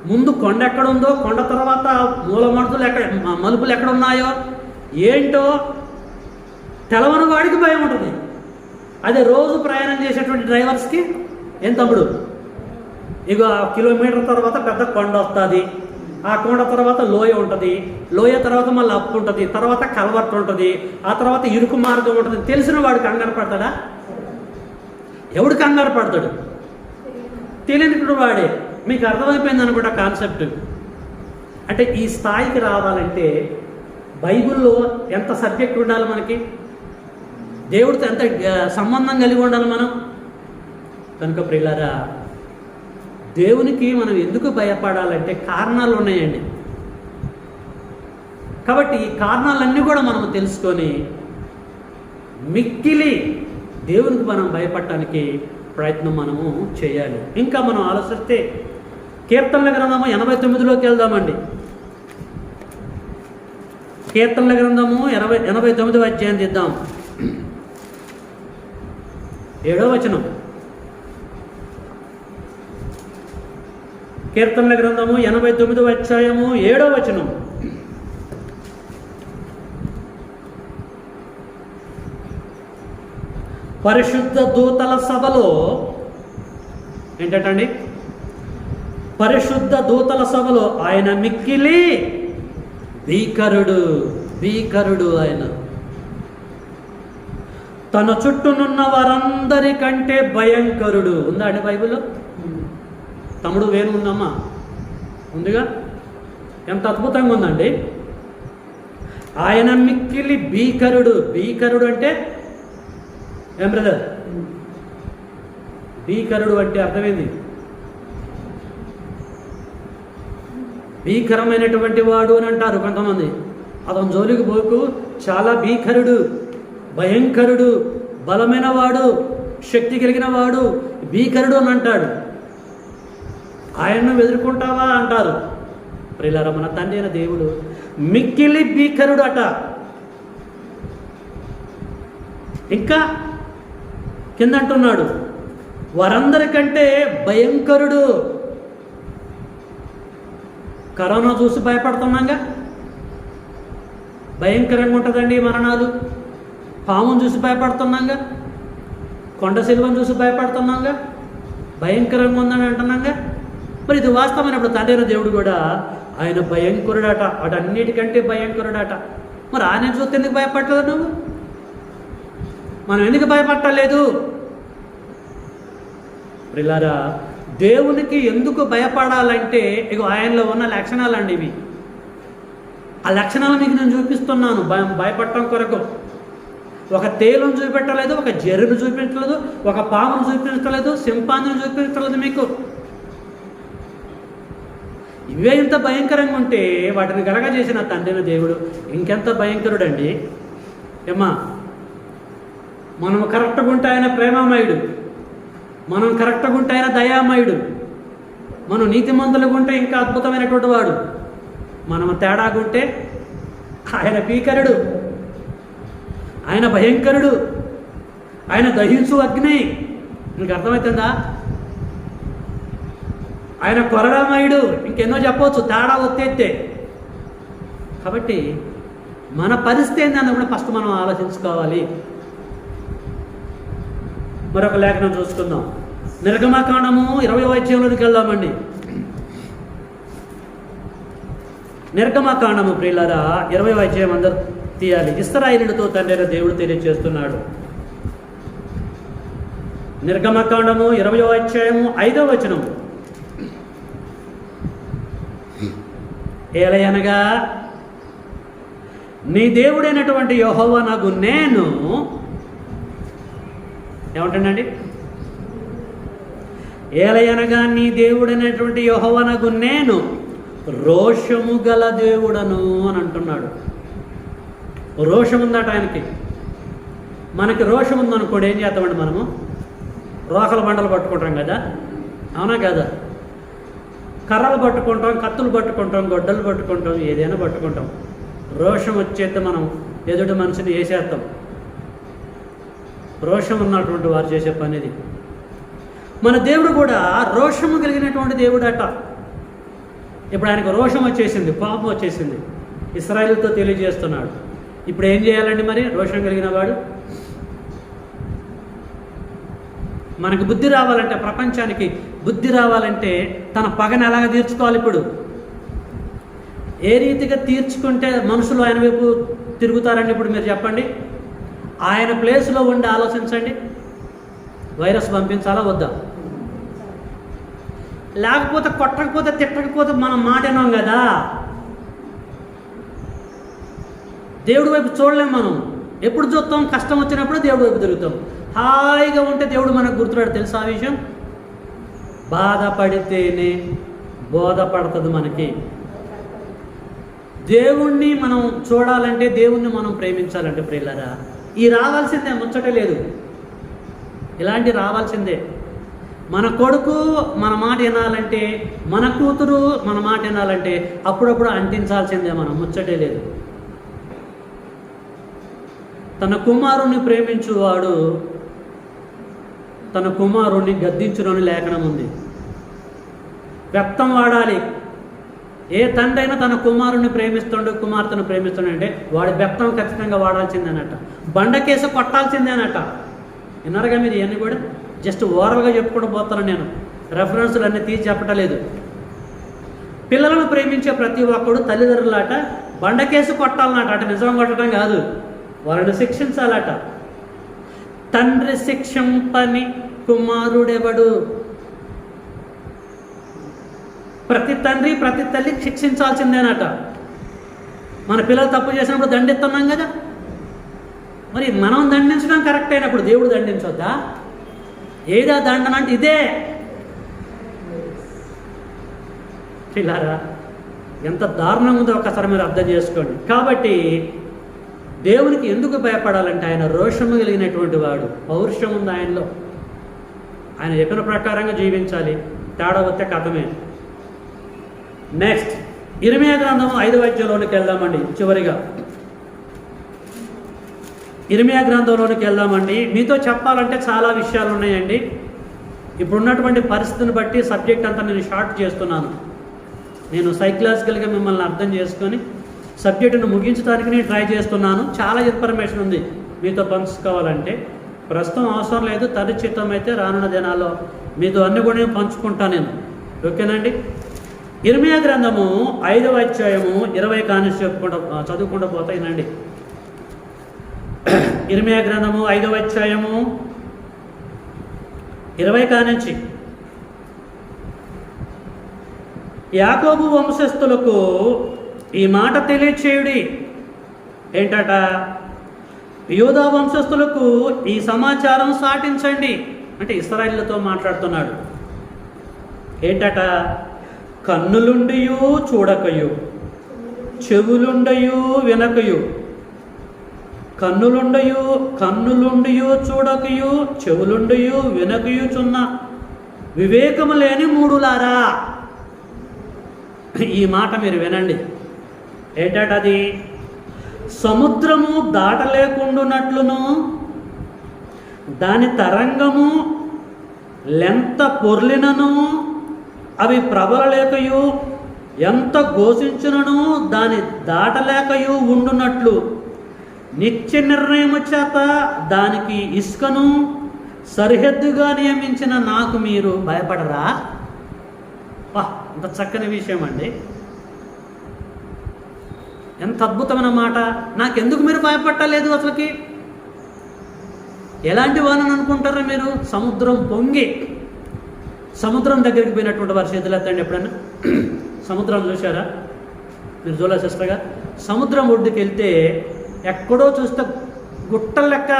ముందు కొండ ఎక్కడుందో, కొండ తర్వాత మూలమడుతులు మలుపులు ఎక్కడున్నాయో ఏంటో తెలవని వాడికి భయం ఉంటుంది. అదే రోజు ప్రయాణం చేసేటువంటి డ్రైవర్స్కి ఏం తమ్ముడు, ఇక కిలోమీటర్ తర్వాత పెద్ద కొండ వస్తుంది, ఆ కొండ తర్వాత లోయ ఉంటుంది, లోయ తర్వాత మళ్ళీ అప్పు ఉంటుంది, తర్వాత కల్వర్ట్ ఉంటుంది, ఆ తర్వాత ఇరుకు మార్గం ఉంటుంది. తెలిసిన వాడు కంగారు పడతాడా? ఎవడు కంగారు పడతాడు? తెలియనిప్పుడు వాడే. మీకు అర్థమైపోయింది అనుకుంటా కాన్సెప్ట్. అంటే ఈ స్థాయికి రావాలంటే బైబిల్లో ఎంత సబ్జెక్ట్ ఉండాలి, మనకి దేవుడితో ఎంత సంబంధం కలిగి ఉండాలి మనం. కనుక ప్రియులారా, దేవునికి మనం ఎందుకు భయపడాలంటే కారణాలు ఉన్నాయండి. కాబట్టి ఈ కారణాలన్నీ కూడా మనం తెలుసుకొని మిక్కిలి దేవునికి మనం భయపడటానికి ప్రయత్నం మనము చేయాలి. ఇంకా మనం ఆలోచిస్తే కీర్తనల గ్రంథము 89లోకి వెళ్దామండి. కీర్తనల గ్రంథము 89వ అధ్యాయం తీద్దాం. 7వ వచనం. కీర్తనల గ్రంథము 89వ అధ్యాయము 7వ వచనం. పరిశుద్ధ దూతల సభలో ఏంటండి, పరిశుద్ధ దూతల సభలో ఆయన మిక్కిలి భీకరుడు, భీకరుడు ఆయన. తన చుట్టూనున్న వారందరికంటే భయంకరుడు. ఉందా అండి బైబిల్లో? తమ్ముడు వేణు ఉందమ్మా? ఉందిగా. ఎంత అద్భుతంగా ఉందండి. ఆయన మిక్కిలి భీకరుడు. భీకరుడు అంటే ఏం బ్రదర్? భీకరుడు అంటే అర్థమైంది, భీకరమైనటువంటి వాడు అని అంటారు కొంతమంది. అతని జోలికి పోకు, చాలా భీకరుడు, భయంకరుడు, బలమైన వాడు, శక్తి కలిగిన వాడు, భీకరుడు అని అంటాడు. ఆయన్ను ఎదుర్కొంటావా అంటారు. ప్రియులారా, మన తండ్రి అయిన దేవుడు మిక్కిలి భీకరుడు అట. ఇంకా కింద అంటున్నాడు, వారందరికంటే భయంకరుడు. కరోనా చూసి భయపడుతున్నాగా, భయంకరంగా ఉంటుందండి మరణాలు. పామును చూసి భయపడుతున్నాగా, కొండ శిల్వను చూసి భయపడుతున్నాగా, భయంకరంగా ఉందని అంటున్నాగా. మరి ఇది వాస్తవమైనప్పుడు తండ్రి అయిన దేవుడు కూడా ఆయన భయంకరుడట, వాటన్నిటికంటే భయంకరుడట. మరి ఆయన చూస్తే ఎందుకు భయపడలేదు నువ్వు? మనం ఎందుకు భయపడలేదు? ప్రియులారా, దేవునికి ఎందుకు భయపడాలంటే ఇక ఆయనలో ఉన్న లక్షణాలండి ఇవి. ఆ లక్షణాలు మీకు నేను చూపిస్తున్నాను భయపడటం కొరకు. ఒక తేలును చూపెట్టలేదు, ఒక జెర్రును చూపించలేదు, ఒక పామును చూపించలేదు, సింపాన్ని చూపించలేదు మీకు. ఇవే ఇంత భయంకరంగా ఉంటే వాటిని కలగజేసిన తండ్రిన దేవుడు ఇంకెంత భయంకరుడండి. ఏమ్మా, మనం కరెక్ట్గా ఉంటే ఆయన ప్రేమామయుడు, మనం కరెక్ట్గా ఉంటే ఆయన దయామయుడు, మనం నీతిమంతులుగా ఉంటే ఇంకా అద్భుతమైనటువంటి వాడు, మనం తేడాగుంటే ఆయన భీకరుడు, ఆయన భయంకరుడు, ఆయన దహించు అగ్ని. మీకు అర్థమవుతుందా? ఆయన కొరడామయుడు, ఇంకెన్నో చెప్పవచ్చు తేడా ఒత్తేస్తే. కాబట్టి మన పరిస్థితి ఏంటన్నా కూడా ఫస్ట్ మనం ఆలోచించుకోవాలి. మరొక లేఖనం చూసుకుందాం. నిర్గమకాండము 20వ అధ్యాయంలోకి వెళ్దామండి. నిర్గమకాండము ప్రియులారా 20వ అధ్యాయం అందరూ తీయాలి. ఇశ్రాయేలుతో తండ్రి దేవుడు తెలియజేస్తున్నాడు. నిర్గమకాండము 20వ అధ్యాయము 5వ వచనం. ఏలయనగా నీ దేవుడైనటువంటి యెహోవా నగు నేను ఏమంటాడండి? ఏలయనగా నీ దేవుడైనటువంటి యెహోవానగు నేను రోషము గల దేవుడను అని అంటున్నాడు. రోషం ఉందట ఆయనకి. మనకి రోషం ఉందనుకోండి, ఏం చేస్తామండి? మనము రోకల బండలు పట్టుకుంటాం కదా, అవునా కదా? కర్రలు పట్టుకుంటాం, కత్తులు పట్టుకుంటాం, గొడ్డలు పట్టుకుంటాం, ఏదైనా పట్టుకుంటాం. రోషం వచ్చేస్తే మనం ఎదుటి మనిషిని వేసేస్తాం. రోషం ఉన్నటువంటి వారు చేసే పనిది. మన దేవుడు కూడా రోషము కలిగినటువంటి దేవుడట. ఇప్పుడు ఆయనకు రోషం వచ్చేసింది, కోపం వచ్చేసింది. ఇశ్రాయేలుతో తెలియజేస్తున్నాడు. ఇప్పుడు ఏం చేయాలండి మరి? రోషం కలిగిన వాడు మనకు బుద్ధి రావాలంటే, ప్రపంచానికి బుద్ధి రావాలంటే తన పగని ఎలాగ తీర్చుకోవాలి? ఇప్పుడు ఏ రీతిగా తీర్చుకుంటే మనుషులు ఆయన వైపు తిరుగుతారండి? ఇప్పుడు మీరు చెప్పండి. ఆయన ప్లేస్లో ఉండి ఆలోచించండి. వైరస్ పంపించాలా వద్దా? లేకపోతే కొట్టకపోతే తిట్టకపోతే మనం మాట విన్నాం కదా. దేవుడి వైపు చూడలేం మనం. ఎప్పుడు చూస్తాం? కష్టం వచ్చినప్పుడు దేవుడి వైపు తిరుగుతాం. హాయిగా ఉంటే దేవుడు మనకు గుర్తురాడు. తెలుసా ఆ విషయం? బాధపడితేనే బోధపడుతుంది మనకి. దేవుణ్ణి మనం చూడాలంటే, దేవుణ్ణి మనం ప్రేమించాలంటే ప్రియులారా, ఈ రావాల్సిందే, ముచ్చట లేదు. ఇలాంటి రావాల్సిందే. మన కొడుకు మన మాట వినాలంటే, మన కూతురు మన మాట వినాలంటే అప్పుడప్పుడు అంటించాల్సిందే మనం, ముచ్చటే లేదు. తన కుమారుణ్ణి ప్రేమించువాడు తన కుమారుణ్ణి గద్దించునని లేఖనం ఉంది. వ్యక్తం వాడాలి. ఏ తండ్రి అయినా తన కుమారుణ్ణి ప్రేమిస్తుండే, కుమార్తెను ప్రేమిస్తుండే వాడి వ్యక్తం ఖచ్చితంగా వాడాల్సిందేనట. బండకేసి కొట్టాల్సిందేనట. విన్నారుగా మీరు? ఇవన్నీ కూడా జస్ట్ ఓవరాల్గా చెప్పుకుంటూ పోతాను నేను. రెఫరెన్స్లు అన్నీ తీసి చెప్పటలేదు. పిల్లలను ప్రేమించే ప్రతి ఒక్కడు తల్లిదండ్రులాట బండకేసి కొట్టాలన్నట. అట నిజం కొట్టడం కాదు, వాళ్ళని శిక్షించాలట. తండ్రి శిక్షింపని కుమారుడెవడు? ప్రతి తండ్రి ప్రతి తల్లి శిక్షించాల్సిందేనట. మన పిల్లలు తప్పు చేసినప్పుడు దండిస్తున్నాం కదా, మరి మనం దండించడం కరెక్ట్ అయినప్పుడు దేవుడు దండించొద్దా? ఏదా దండన అంటే ఇదే. పిల్లారా, ఎంత దారుణంగా ఉందో ఒకసారి మీరు అర్థం చేసుకోండి. కాబట్టి దేవునికి ఎందుకు భయపడాలంటే ఆయన రోషము కలిగినటువంటి వాడు. పౌరుషం ఉంది ఆయనలో. ఆయన చెప్పిన ప్రకారంగా జీవించాలి. తేడా వస్తే కథమే. నెక్స్ట్ ఇర్మీయా గ్రంథం 5వ అధ్యాయంలోనికి వెళ్దామండి. చివరిగా ఇర్మీయా గ్రంథంలోనికి వెళ్దామండి. మీతో చెప్పాలంటే చాలా విషయాలు ఉన్నాయండి. ఇప్పుడున్నటువంటి పరిస్థితిని బట్టి సబ్జెక్ట్ అంతా నేను షార్ట్ చేస్తున్నాను. నేను సైకలాజికల్గా మిమ్మల్ని అర్థం చేసుకొని సబ్జెక్టును ముగించడానికి నేను ట్రై చేస్తున్నాను. చాలా ఇన్ఫర్మేషన్ ఉంది మీతో పంచుకోవాలంటే. ప్రస్తుతం అవసరం లేదు. తరుచితం అయితే రానున్న దినాల్లో మీతో అన్ని కూడా నేను పంచుకుంటాను నేను. ఓకేనండి? ఇర్మీయా గ్రంథము 5వ అధ్యాయము 20 కానించి చదువుకుంటూ పోతాయినండి. ఇర్మీయా గ్రంథము 5వ అధ్యాయము 20 కానించి, యాకోబు వంశస్థులకు ఈ మాట తెలియచేయుడి. ఏంటట? యూదా వంశస్థులకు ఈ సమాచారం సాటించండి. అంటే ఇశ్రాయేలుతో మాట్లాడుతున్నాడు. ఏంటట? కన్నులుండియు చూడకయు, చెవులుండయు వినకయు. కన్నులుండియు చూడకయు, చెవులుండియు వినకయుచున్న వివేకము లేని మూడులారా. ఈ మాట మీరు వినండి. ఏంటది? సముద్రము దాటలేకుండునట్లును, దాని తరంగము లెంత పొర్లినను అవి ప్రబలలేకయు, ఎంత ఘోషించునను దాని దాటలేకయు ఉండునట్లు నిత్య నిర్ణయము చేత దానికి ఇసుకను సరిహద్దుగా నియమించిన నాకు మీరు భయపడరా? అంత చక్కని విషయం అండి. ఎంత అద్భుతమైన మాట. నాకెందుకు మీరు భయపడలేదు? అసలుకి ఎలాంటి వానని అనుకుంటారా మీరు? సముద్రం పొంగి, సముద్రం దగ్గరికి పోయినటువంటి వారి చేతులు ఎత్తండి. ఎప్పుడైనా సముద్రం చూసారా మీరు? చూడలే సిస్టర్గా? సముద్రం ఒడ్డుకి వెళ్తే ఎక్కడో చూస్తే గుట్టల లెక్క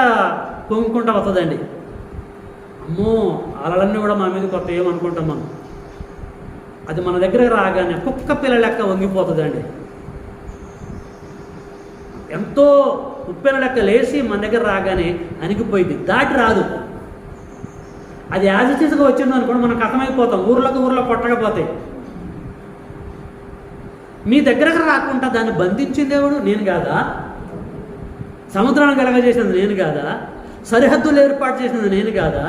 పొంగుకుంటూ వస్తుందండి. అమ్మో అలలన్నీ కూడా మా మీద కొత్త ఏమనుకుంటాం మనం. అది మన దగ్గర రాగానే కుక్క పిల్ల లెక్క వంగిపోతుందండి. ఎంతో ఉప్పెన లెక్క లేచి మన దగ్గర రాగానే అణిగిపోయింది, దాటి రాదు. అది యాజిటీస్గా వచ్చింది అనుకోండి, మనం కథమైపోతాం, ఊర్లో కొట్టకపోతాయి. మీ దగ్గరకు రాకుండా దాన్ని బంధించింది ఎవడు? నేను కాదా? సముద్రాన్ని కలగజేసినది నేను కాదా? సరిహద్దులు ఏర్పాటు చేసినది నేను కాదా?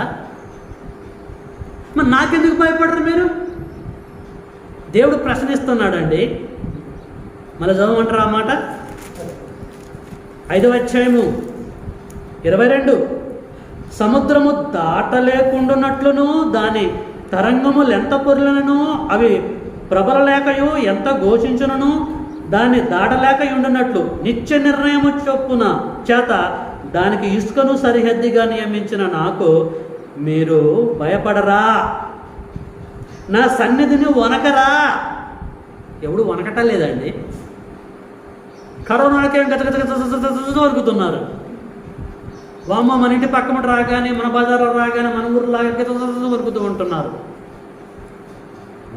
మరి నాకెందుకు భయపడరు మీరు? దేవుడు ప్రశ్నిస్తున్నాడండి. మళ్ళీ చదవమంటారా ఆ మాట? 5వ అధ్యాయము 22. సముద్రము దాటలేకుండానట్లును దాని తరంగములు ఎంత పొర్లినను అవి ప్రబలలేకయు ఎంత ఘోషించునను దాన్ని దాటలేక ఉండునట్లు నిత్య నిర్ణయము చొప్పున చేత దానికి ఇసుకను సరిహద్దుగా నియమించిన నాకు మీరు భయపడరా? నా సన్నిధిని వనకరా? ఎవడు వనకటం లేదండి. కరోనాకే వణుకుతున్నారు. వామ్మ మన ఇంటి పక్కన రాగానే, మన బజార్లో రాగానే, మన ఊర్లో వణుకుతూ ఉంటున్నారు.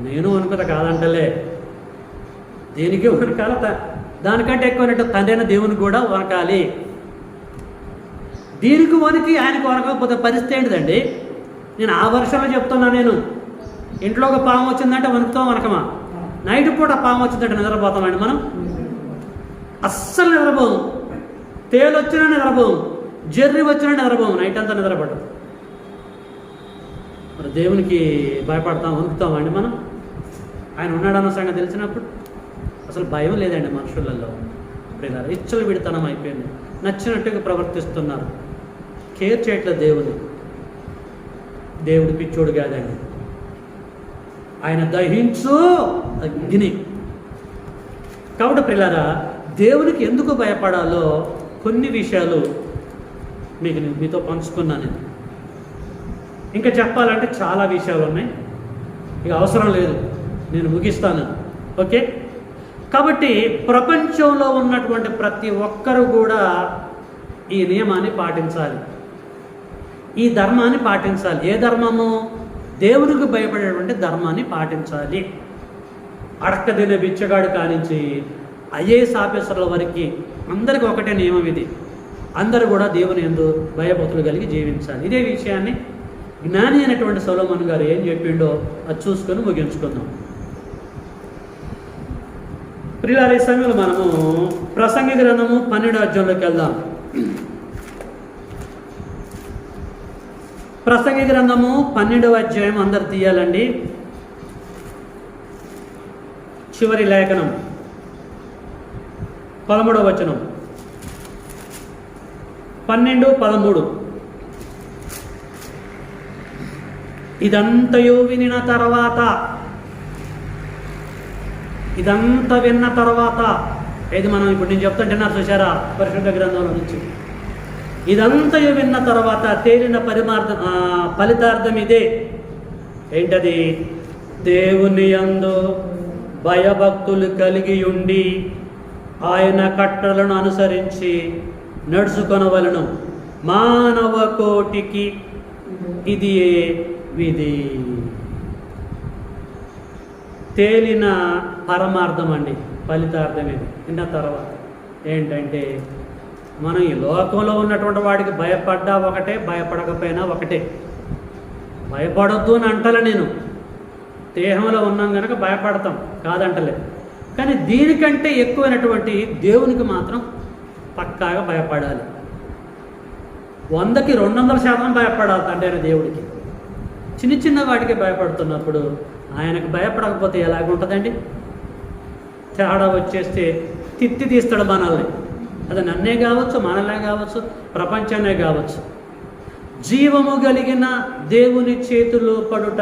నేను వణుకుత కాదంటలే, దేనికి వనకాల, దానికంటే ఎక్కువ తండ్రైన దేవుని కూడా వనకాలి. దీనికి వనికి ఆయనకు వనకపోతే పరిస్థితి ఏంటిదండి? నేను ఆ వర్షంలో చెప్తున్నా. నేను ఇంట్లో ఒక పాము వచ్చిందంటే వణుకుతాం, వనకమా? నైట్ పూట పాము వచ్చిందంటే నిద్రపోతామండి మనం? అస్సలు నిద్రపోము. తేలు వచ్చినా నిద్రపోము, జర్రి వచ్చినా నిద్రపోము, నైట్ అంతా నిద్రపడదు. మరి దేవునికి భయపడతాం, వణుకుతామండి మనం? ఆయన ఉన్నాడన్న సంగతి తెలిసినప్పుడు అసలు భయం లేదండి మనుషులలో. ఇప్పుడు ఇచ్చలు విడితనం అయిపోయింది, నచ్చినట్టుగా ప్రవర్తిస్తున్నారు, కేర్ చేయట్లేదు దేవుని. దేవుడు పిచ్చోడు కాదండి, ఆయన దహించు అగ్ని. కాబట్టి ప్రియులారా, దేవునికి ఎందుకు భయపడాలో కొన్ని విషయాలు మీతో పంచుకున్నాను. ఇంకా చెప్పాలంటే చాలా విషయాలు ఉన్నాయి, ఇక అవసరం లేదు, నేను ముగిస్తాను. ఓకే, కాబట్టి ప్రపంచంలో ఉన్నటువంటి ప్రతి ఒక్కరు కూడా ఈ నియమాన్ని పాటించాలి, ఈ ధర్మాన్ని పాటించాలి. ఏ ధర్మము? దేవునికి భయపడేటువంటి ధర్మాన్ని పాటించాలి. అడక్కదిన బిచ్చగాడు కానించి ఐఏఎస్ ఆఫీసర్ల వరకు అందరికీ ఒకటే నియమం ఇది. అందరూ కూడా దేవుని యందు భయభక్తులు కలిగి జీవించాలి. ఇదే విషయాన్ని జ్ఞాని అయినటువంటి సొలొమోను గారు ఏం చెప్పిండో అది చూసుకొని ముగించుకుందాం. ప్రియులారా, ఈ సమయంలో మనము ప్రసంగి గ్రంథము 12వ అధ్యాయంలోకి వెళ్దాం. ప్రసంగి గ్రంథము 12వ అధ్యాయం అందరు తీయాలండి. చివరి లేఖనం 13వ వచనం, 12-13. ఇదంతయు వినిన తర్వాత, ఇదంతా విన్న తర్వాత, ఇది మనం ఇప్పుడు నేను చెప్తుంటున్నారు చూసారా పరిశుద్ధ గ్రంథంలో నుంచి. ఇదంతయు విన్న తర్వాత తేలిన ఫలితార్థం ఇదే. ఏంటది? దేవుని యందు భయభక్తులు కలిగి ఉండి ఆయన కట్టలను అనుసరించి నడుచుకొనవలను. మానవ కోటికి ఇది విధి. తేలిన పరమార్థం అండి, ఫలితార్థం ఇది. విన్న తర్వాత ఏంటంటే, మనం ఈ లోకంలో ఉన్నటువంటి వాడికి భయపడ్డా ఒకటే, భయపడకపోయినా ఒకటే. భయపడొద్దు అని అంటలే నేను, దేహంలో ఉన్నాం కనుక భయపడతాం కాదంటలే. కానీ దీనికంటే ఎక్కువైనటువంటి దేవునికి మాత్రం పక్కాగా భయపడాలి. 100కి 200% భయపడాలి తండ్రి దేవుడికి. చిన్న చిన్న వాటికి భయపడుతున్నప్పుడు ఆయనకు భయపడకపోతే ఎలాగుంటుందండి? తేడా వచ్చేస్తే తిత్తి తీస్తాడు మనల్ని. అది నన్నే కావచ్చు, మనలే కావచ్చు, ప్రపంచాన్నే కావచ్చు. జీవము కలిగిన దేవుని చేతిలో పడుట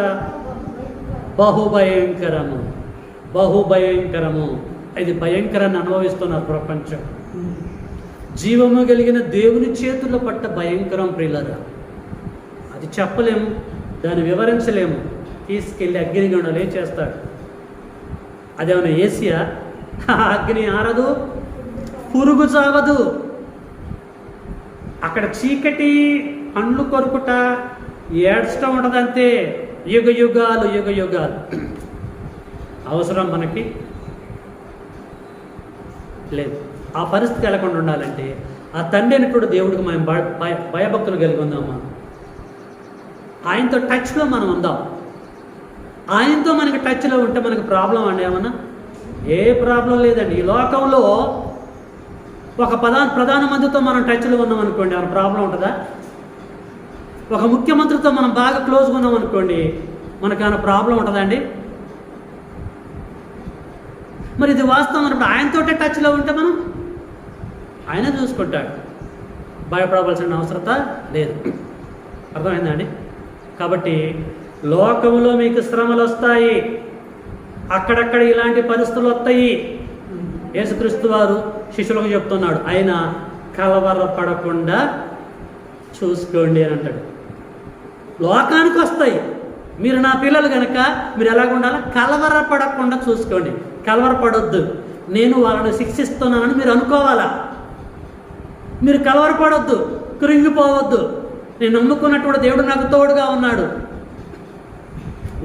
బహుభయంకరము, బహుభయంకరము. ఇది భయంకరాన్ని అనుభవిస్తున్నారు ప్రపంచం. జీవము కలిగిన దేవుని చేతుల్లో పట్ట భయంకరం ప్రియులారా. అది చెప్పలేము, దాన్ని వివరించలేము. తీసుకెళ్ళి అగ్నిగుండంలో చేస్తాడు. అదేమన్నా ఏసియా? అగ్ని ఆరదు, పురుగు చావదు. అక్కడ చీకటి, పండ్లు కొరుకుట, ఏడ్చడం ఉంటుంది అంతే. యుగ యుగాలు అవసరం మనకి లేదు. ఆ పరిస్థితి వెళ్ళకుండా ఉండాలంటే ఆ తండ్రి అయినప్పుడు దేవుడికి మనం భయభక్తులు కలిగి ఉందామా, ఆయనతో టచ్లో మనం ఉందాం. ఆయనతో మనకి టచ్లో ఉంటే మనకి ప్రాబ్లం అండి ఏమన్నా? ఏ ప్రాబ్లం లేదండి. ఈ లోకంలో ఒక ప్రధానమంత్రితో మనం టచ్లో ఉన్నాం అనుకోండి, ఏమైనా ప్రాబ్లం ఉంటుందా? ఒక ముఖ్యమంత్రితో మనం బాగా క్లోజ్గా ఉన్నాం అనుకోండి, మనకు ఏమైనా ప్రాబ్లం ఉంటుందా అండి? మరి ఇది వాస్తవం అన్నప్పుడు ఆయనతోటే టచ్లో ఉంటే మనం ఆయనే చూసుకుంటాడు, భయపడవలసిన అవసరత లేదు. అర్థమైందా అండి? కాబట్టి లోకంలో మీకు శ్రమలు వస్తాయి, అక్కడక్కడ ఇలాంటి పరిస్థితులు వస్తాయి. యేసుక్రీస్తు వారు శిష్యులకు చెప్తున్నాడు, ఆయన కలవరపడకుండా చూసుకోండి అని అంటాడు. లోకానికి వస్తాయి, మీరు నా పిల్లలు కనుక మీరు ఎలాగ ఉండాలి? కలవరపడకుండా చూసుకోండి. కలవరపడొద్దు, నేను వాళ్ళని శిక్షిస్తున్నానని మీరు అనుకోవాలా. మీరు కలవరపడొద్దు, కృంగిపోవద్దు. నేను నమ్ముకున్నటువంటి దేవుడు నాకు తోడుగా ఉన్నాడు.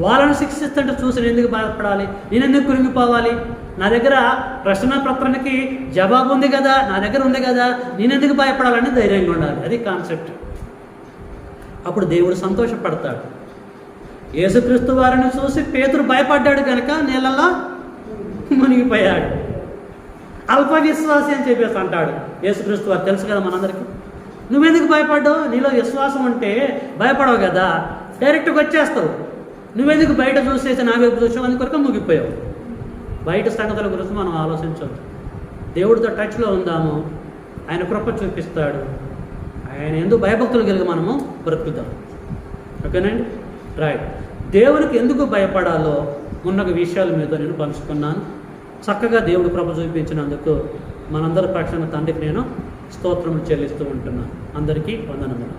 వాళ్ళని శిక్షిస్తుంటే చూసి నేను ఎందుకు బాధపడాలి, నేను ఎందుకు కృంగిపోవాలి? నా దగ్గర ప్రశ్న పత్రానికి జవాబు ఉంది కదా, నా దగ్గర ఉంది కదా, నేనెందుకు భయపడాలని ధైర్యంగా ఉండాలి. అది కాన్సెప్ట్. అప్పుడు దేవుడు సంతోషపడతాడు. యేసుక్రీస్తు వారిని చూసి పేతురు భయపడ్డాడు కనుక నీళ్ళలో మునిగిపోయాడు. అల్ప విశ్వాసి అని చెప్పేసి అంటాడు యేసుక్రీస్తు వారు. తెలుసు కదా మనందరికీ. నువ్వెందుకు భయపడ్డావు? నీలో విశ్వాసం ఉంటే భయపడవు కదా, డైరెక్ట్గా వచ్చేస్తావు. నువ్వెందుకు బయట చూసేసి నా వైపు చూసావు, అందుకొరకు ముగిపోయావు. బయట సంగతుల గురించి మనం ఆలోచించవద్దు. దేవుడితో టచ్లో ఉందాము, ఆయన కృప చూపిస్తాడు. ఆయన ఎందుకు భయభక్తులు కలిగి మనము బ్రతుకుతాం. ఓకేనండి? రైట్. దేవునికి ఎందుకు భయపడాలో ఉన్న విషయాల మీద నేను పంచుకున్నాను. చక్కగా దేవుడు కృప చూపించినందుకు మనందరి పక్షాన తండ్రికి నేను స్తోత్రములు చెల్లిస్తూ ఉంటున్నాను. అందరికీ వందనములు.